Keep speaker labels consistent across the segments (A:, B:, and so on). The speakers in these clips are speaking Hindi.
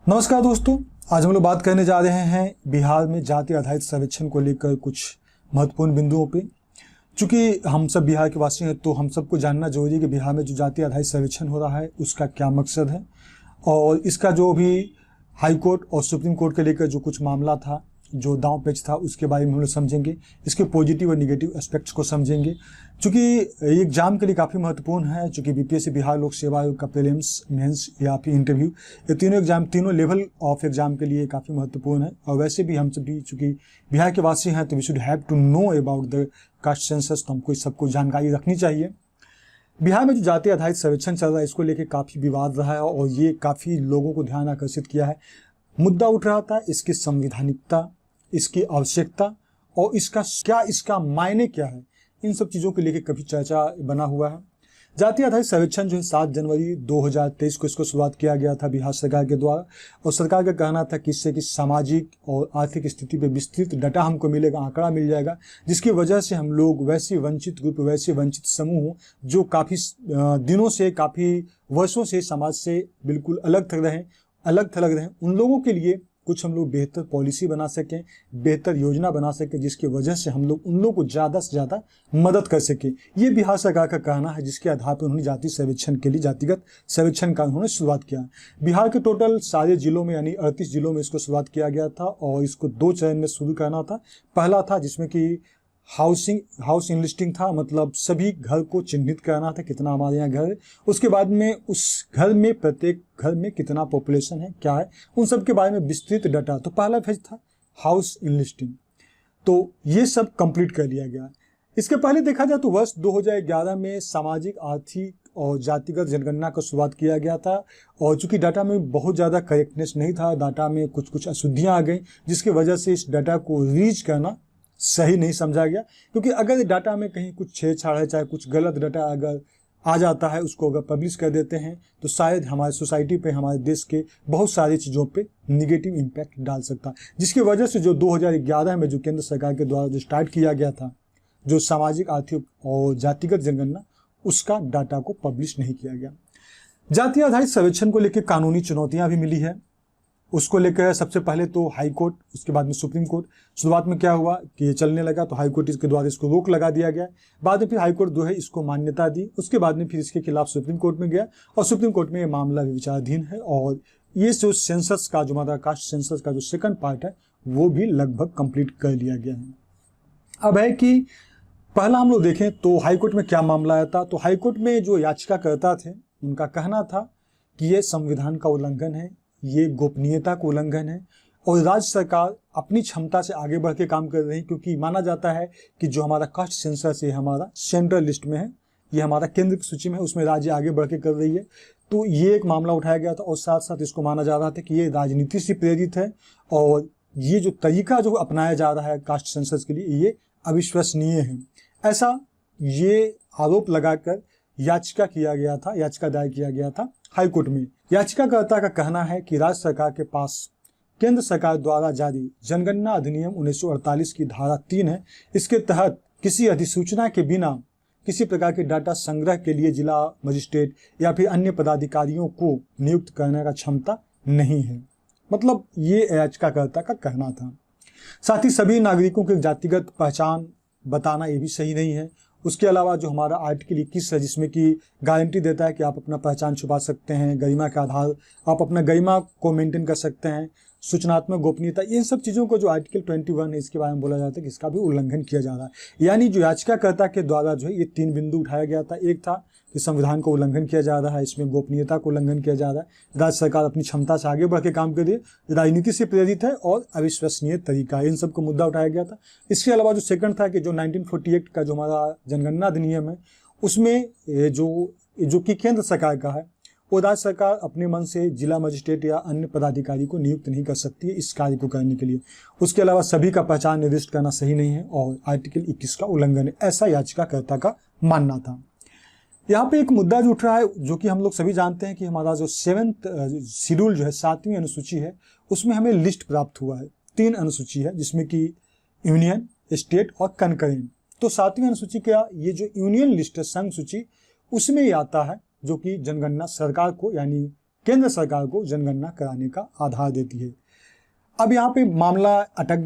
A: नमस्कार दोस्तों, आज हम लोग बात करने जा रहे हैं बिहार में जाति आधारित सर्वेक्षण को लेकर कुछ महत्वपूर्ण बिंदुओं पे। चूंकि हम सब बिहार के वासी हैं तो हम सबको जानना जरूरी है कि बिहार में जो जाति आधारित सर्वेक्षण हो रहा है उसका क्या मकसद है और इसका जो भी हाई कोर्ट और सुप्रीम कोर्ट के लेकर जो कुछ मामला था, जो दांव पेच था, उसके बारे में हम लोग समझेंगे। इसके पॉजिटिव और निगेटिव एस्पेक्ट्स को समझेंगे। चूँकि ये एग्जाम के लिए काफ़ी महत्वपूर्ण है, चूँकि बीपीएससी बिहार लोक सेवा आयोग का प्रीलिम्स, मेंस या फिर इंटरव्यू, ये तीनों एग्जाम, तीनों लेवल ऑफ एग्जाम के लिए काफ़ी महत्वपूर्ण है। और वैसे भी हम सभी चूँकि बिहार के वासी हैं तो we should have to know about the caste census, तो हमको सबको जानकारी रखनी चाहिए। बिहार में जो जाति आधारित सर्वेक्षण चल रहा है इसको लेकर काफ़ी विवाद रहा है और ये काफ़ी लोगों को ध्यान आकर्षित किया है। मुद्दा उठ रहा था इसकी संवैधानिकता, इसकी आवश्यकता और इसका मायने क्या है, इन सब चीज़ों को लेकर कभी चर्चा बना हुआ है। जाति आधारित सर्वेक्षण जो है 7 जनवरी 2023 को इसको शुरुआत किया गया था बिहार सरकार के द्वारा, और सरकार का कहना था कि इससे कि सामाजिक और आर्थिक स्थिति पे विस्तृत डाटा हमको मिलेगा, आंकड़ा मिल जाएगा, जिसकी वजह से हम लोग वैसे वंचित ग्रुप, वैसे वंचित समूह जो काफ़ी दिनों से, काफ़ी वर्षों से समाज से बिल्कुल अलग थलग रहे, उन लोगों के लिए कुछ हम लोग बेहतर पॉलिसी बना सकें, बेहतर योजना बना सकें, जिसकी वजह से हम लोग उन लोगों को ज़्यादा से ज़्यादा मदद कर सकें। ये बिहार सरकार का कहना है, जिसके आधार पर उन्होंने जाति सर्वेक्षण के लिए, जातिगत सर्वेक्षण का उन्होंने शुरुआत किया। बिहार के टोटल सारे जिलों में यानी 38 जिलों में इसको शुरुआत किया गया था और इसको 2 चरण में शुरू करना था। पहला था जिसमें कि हाउस इनलिस्टिंग था, मतलब सभी घर को चिन्हित करना था, कितना हमारे यहाँ घर है, उसके बाद में उस घर में प्रत्येक घर में कितना पॉपुलेशन है, क्या है, उन सब के बारे में विस्तृत डाटा। तो पहला फेज था हाउस इनलिस्टिंग, तो ये सब कंप्लीट कर लिया गया। इसके पहले देखा जाए तो वर्ष 2011 में सामाजिक, आर्थिक और जातिगत जनगणना का शुरुआत किया गया था, और चूंकि डाटा में बहुत ज़्यादा करेक्टनेस नहीं था, डाटा में कुछ अशुद्धियाँ आ गई, जिसकी वजह से इस डाटा को रीच करना सही नहीं समझा गया। क्योंकि अगर डाटा में कहीं कुछ छेड़छाड़ है, चाहे कुछ गलत डाटा अगर आ जाता है, उसको अगर पब्लिश कर देते हैं तो शायद हमारे सोसाइटी पे, हमारे देश के बहुत सारी चीज़ों पे निगेटिव इम्पैक्ट डाल सकता है, जिसकी वजह से जो 2011 में जो केंद्र सरकार के द्वारा जो स्टार्ट किया गया था, जो सामाजिक, आर्थिक और जातिगत जनगणना, उसका डाटा को पब्लिश नहीं किया गया। जाति आधारित सर्वेक्षण को लेकर कानूनी चुनौतियाँ भी मिली है। उसको लेकर सबसे पहले तो हाई कोर्ट, उसके बाद में सुप्रीम कोर्ट। शुरुआत में क्या हुआ कि ये चलने लगा तो हाई कोर्ट इसके द्वारा इसको रोक लगा दिया गया। बाद में फिर हाई कोर्ट जो है इसको मान्यता दी, उसके बाद में फिर इसके खिलाफ सुप्रीम कोर्ट में गया और सुप्रीम कोर्ट में ये मामला भी विचाराधीन है। और ये जो सेंसस का, जो हमारा कास्ट सेंसस का जो सेकंड पार्ट है, वो भी लगभग कंप्लीट कर लिया गया है। अब है कि पहला हम लोग देखें तो हाई कोर्ट में क्या मामला आया था। तो हाई कोर्ट में जो याचिकाकर्ता थे उनका कहना था कि ये संविधान का उल्लंघन है, ये गोपनीयता का उल्लंघन है और राज्य सरकार अपनी क्षमता से आगे बढ़ के काम कर रही है, क्योंकि माना जाता है कि जो हमारा कास्ट सेंसस है हमारा सेंट्रल लिस्ट में है, ये हमारा केंद्र की सूची में है, उसमें राज्य आगे बढ़ के कर रही है। तो ये एक मामला उठाया गया था और साथ साथ इसको माना जा रहा था कि ये राजनीति से प्रेरित है और ये जो तरीका जो अपनाया जा रहा है कास्ट सेंसस के लिए, ये अविश्वसनीय है। ऐसा ये आरोप लगाकर याचिका दायर किया गया था हाई कोर्ट में। याचिकाकर्ता का कहना है कि राज्य सरकार के पास केंद्र सरकार द्वारा जारी जनगणना अधिनियम 1948 की धारा 3 है। इसके तहत किसी अधिसूचना के बिना किसी प्रकार के डाटा संग्रह के लिए जिला मजिस्ट्रेट या फिर अन्य पदाधिकारियों को नियुक्त करने का क्षमता नहीं है। मतलब ये याचिकाकर्ता का कहना था। साथ ही सभी नागरिकों की जातिगत पहचान बताना ये भी सही नहीं है। उसके अलावा जो हमारा आर्टिकल 21 है, जिसमें कि गारंटी देता है कि आप अपना पहचान छुपा सकते हैं, गरिमा के आधार आप अपना गरिमा को मेंटेन कर सकते हैं, सूचनात्मक गोपनीयता, इन सब चीज़ों को जो आर्टिकल 21 है इसके बारे में बोला जाता है कि इसका भी उल्लंघन किया जा रहा है। यानी जो याचिकाकर्ता के द्वारा जो है ये 3 बिंदु उठाया गया था। एक था कि संविधान को उल्लंघन किया जा रहा है, इसमें गोपनीयता को उल्लंघन किया जा रहा है, राज्य सरकार अपनी क्षमता से आगे बढ़ के काम कर रही है, राजनीति से प्रेरित है और अविश्वसनीय तरीका है, इन सबको मुद्दा उठाया गया था। इसके अलावा जो सेकंड था कि जो 1948 का जो हमारा जनगणना अधिनियम है, उसमें जो कि केंद्र सरकार का है, वो राज्य सरकार अपने मन से जिला मजिस्ट्रेट या अन्य पदाधिकारी को नियुक्त नहीं कर सकती है इस कार्य को करने के लिए। उसके अलावा सभी का पहचान निर्दिष्ट करना सही नहीं है और आर्टिकल 21 का उल्लंघन है, ऐसा याचिकाकर्ता का मानना था। यहाँ पे एक मुद्दा जो उठ रहा है, जो कि हम लोग सभी जानते हैं कि हमारा जो 7th शेड्यूल जो है, 7वीं अनुसूची है, उसमें हमें लिस्ट प्राप्त हुआ है। 3 अनुसूची है, जिसमें कि यूनियन, स्टेट और कनकरेंट। तो 7वीं अनुसूची का ये जो यूनियन लिस्ट है, संघ सूची, उसमें ही आता है जो कि जनगणना सरकार को यानी केंद्र सरकार को जनगणना कराने का आधार देती है। अब यहाँ पे मामला अटक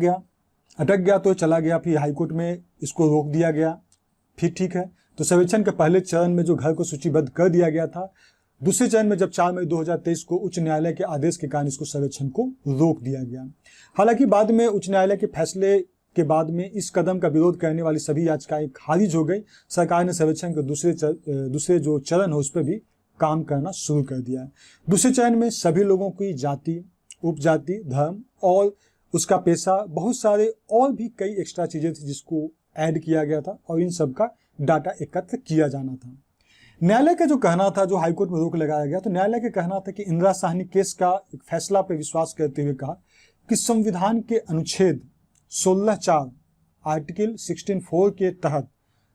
A: गया तो चला गया, फिर हाईकोर्ट में इसको रोक दिया गया, फिर ठीक है। तो सर्वेक्षण के पहले चरण में जो घर को सूचीबद्ध कर दिया गया था, दूसरे चरण में जब 4 मई 2023 को उच्च न्यायालय के आदेश के कारण इसको सर्वेक्षण को रोक दिया गया। हालांकि बाद में उच्च न्यायालय के फैसले के बाद में इस कदम का विरोध करने वाली सभी याचिकाएं खारिज हो गई। सरकार ने सर्वेक्षण के दूसरे जो चरण है उस पर भी काम करना शुरू कर दिया है। दूसरे चरण में सभी लोगों की जाति, उपजाति, धर्म और उसका पेशा, बहुत सारे और भी कई एक्स्ट्रा चीजें थी जिसको ऐड किया गया था और इन सब का डाटा एकत्र किया जाना था। न्यायालय का जो कहना था, जो हाईकोर्ट में रोक लगाया गया, तो न्यायालय का कहना था कि इंदिरा साहनी केस का एक फैसला पर विश्वास करते हुए कहा कि संविधान के अनुच्छेद 16(4) आर्टिकल 16(4) के तहत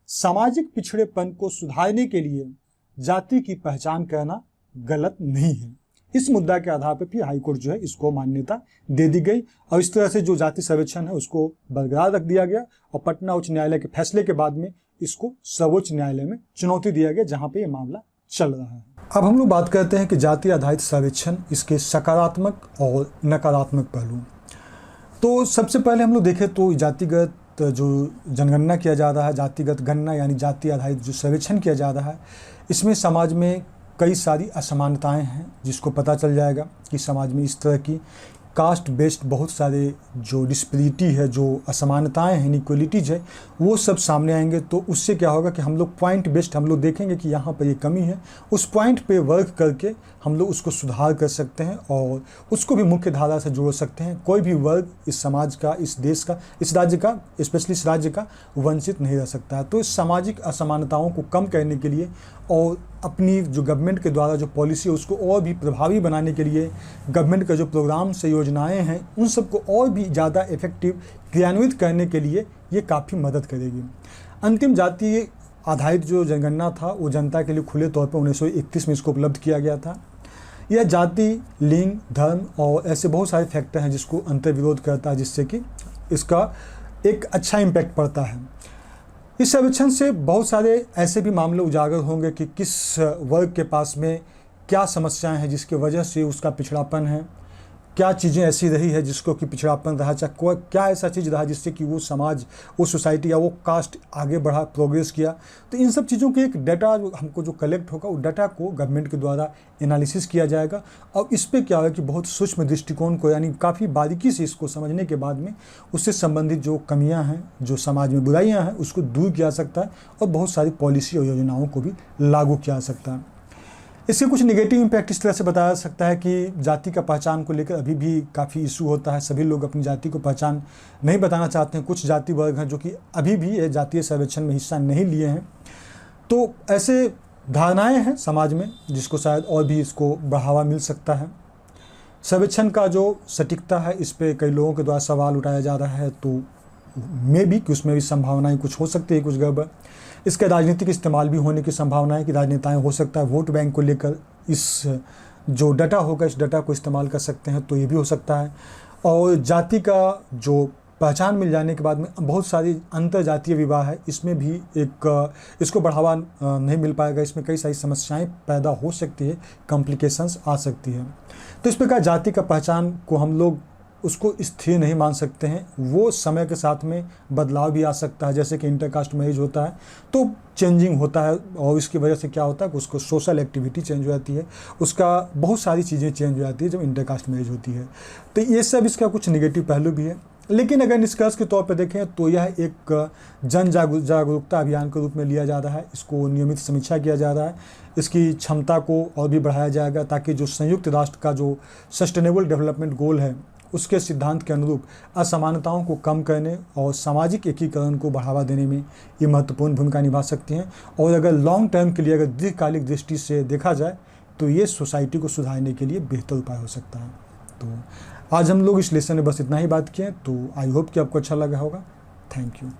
A: सामाजिक पिछड़ेपन को सुधारने के लिए जाति की पहचान करना गलत नहीं है। इस मुद्दा के आधार पर फिर हाईकोर्ट जो है इसको मान्यता दे दी गई और इस तरह से जो जाति सर्वेक्षण है उसको बरकरार रख दिया गया और पटना उच्च न्यायालय के फैसले के बाद में इसको सर्वोच्च न्यायालय में चुनौती दिया गया, जहां पे ये मामला चल रहा है। अब हम लोग बात करते हैं कि जाति आधारित सर्वेक्षण, इसके सकारात्मक और नकारात्मक पहलू। तो सबसे पहले हम लोग देखें तो जातिगत जो जनगणना किया जा रहा है, जातिगत गणना यानी जाति आधारित जो सर्वेक्षण किया जा रहा है, इसमें समाज में कई सारी असमानताएं हैं, जिसको पता चल जाएगा कि समाज में इस तरह की कास्ट बेस्ड बहुत सारे जो डिस्पैरिटी है, जो असमानताएं हैं, इनइक्वलिटीज है, वो सब सामने आएंगे। तो उससे क्या होगा कि हम लोग पॉइंट बेस्ड हम लोग देखेंगे कि यहाँ पर ये कमी है, उस पॉइंट पे वर्क करके हम लोग उसको सुधार कर सकते हैं और उसको भी मुख्य धारा से जोड़ सकते हैं। कोई भी वर्ग इस समाज का, इस देश का, इस राज्य का, स्पेशली इस राज्य का वंचित नहीं रह सकता है। तो इस सामाजिक असमानताओं को कम करने के लिए और अपनी जो गवर्नमेंट के द्वारा जो पॉलिसी है उसको और भी प्रभावी बनाने के लिए गवर्नमेंट का जो प्रोग्राम से योजनाएं हैं उन सबको और भी ज़्यादा इफेक्टिव क्रियान्वित करने के लिए ये काफ़ी मदद करेगी। अंतिम जाति आधारित जो जनगणना था वो जनता के लिए खुले तौर पर 1931 में इसको उपलब्ध किया गया था। यह जाति, लिंग, धर्म और ऐसे बहुत सारे फैक्टर हैं जिसको अंतर्विरोध करता है, जिससे कि इसका एक अच्छा इम्पैक्ट पड़ता है। इस सर्वेक्षण से बहुत सारे ऐसे भी मामले उजागर होंगे कि किस वर्ग के पास में क्या समस्याएं हैं जिसकी वजह से उसका पिछड़ापन है, क्या चीज़ें ऐसी रही है जिसको कि पिछड़ापन रहा, चाहे क्या ऐसा चीज़ रहा जिससे कि वो समाज, वो सोसाइटी या वो कास्ट आगे बढ़ा, प्रोग्रेस किया। तो इन सब चीज़ों के एक डाटा हमको जो कलेक्ट होगा, वो डाटा को गवर्नमेंट के द्वारा एनालिसिस किया जाएगा और इस पर क्या होगा कि बहुत सूक्ष्म दृष्टिकोण को यानी काफ़ी बारीकी से इसको समझने के बाद में उससे संबंधित जो कमियाँ हैं, जो समाज में बुराइयाँ हैं, उसको दूर किया जा सकता है और बहुत सारी पॉलिसी और योजनाओं को भी लागू किया जा सकता है। इसके कुछ नेगेटिव इम्पैक्ट इस तरह से बताया जा सकता है कि जाति का पहचान को लेकर अभी भी काफ़ी इशू होता है। सभी लोग अपनी जाति को पहचान नहीं बताना चाहते हैं। कुछ जाति वर्ग हैं जो कि अभी भी जातीय सर्वेक्षण में हिस्सा नहीं लिए हैं। तो ऐसे धारणाएं हैं समाज में जिसको शायद और भी इसको बढ़ावा मिल सकता है। सर्वेक्षण का जो सटीकता है इस पर कई लोगों के द्वारा सवाल उठाया जा रहा है, तो में भी कि उसमें भी संभावनाएं कुछ हो सकती है, कुछ गड़बड़। इसका राजनीतिक इस्तेमाल भी होने की संभावना है कि राजनेताएं हो सकता है वोट बैंक को लेकर इस जो डाटा होगा इस डाटा को इस्तेमाल कर सकते हैं, तो ये भी हो सकता है। और जाति का जो पहचान मिल जाने के बाद में बहुत सारी अंतर जातीय विवाह है, इसमें भी एक इसको बढ़ावा नहीं मिल पाएगा। इसमें कई सारी समस्याएं पैदा हो सकती है, कॉम्प्लिकेशंस आ सकती है। तो इस प्रकार जाति का पहचान को हम लोग उसको स्थिर नहीं मान सकते हैं। वो समय के साथ में बदलाव भी आ सकता है, जैसे कि इंटरकास्ट मैरिज होता है तो चेंजिंग होता है और इसकी वजह से क्या होता है कि उसको सोशल एक्टिविटी चेंज हो जाती है, उसका बहुत सारी चीज़ें चेंज हो जाती है जब इंटरकास्ट मैरिज होती है। तो ये सब इसका कुछ निगेटिव पहलू भी है। लेकिन अगर निष्कर्ष के तौर पर देखें तो यह एक जन जागरूकता अभियान के रूप में लिया जा रहा है। इसको नियमित समीक्षा किया जा रहा है, इसकी क्षमता को और भी बढ़ाया जाएगा ताकि जो संयुक्त राष्ट्र का जो सस्टेनेबल डेवलपमेंट गोल है उसके सिद्धांत के अनुरूप असमानताओं को कम करने और सामाजिक एकीकरण को बढ़ावा देने में ये महत्वपूर्ण भूमिका निभा सकती हैं। और अगर लॉन्ग टर्म के लिए, अगर दीर्घकालिक दृष्टि से देखा जाए तो ये सोसाइटी को सुधारने के लिए बेहतर उपाय हो सकता है। तो आज हम लोग इस लेसन में बस इतना ही बात किए। तो आई होप कि आपको अच्छा लगा होगा। Thank you.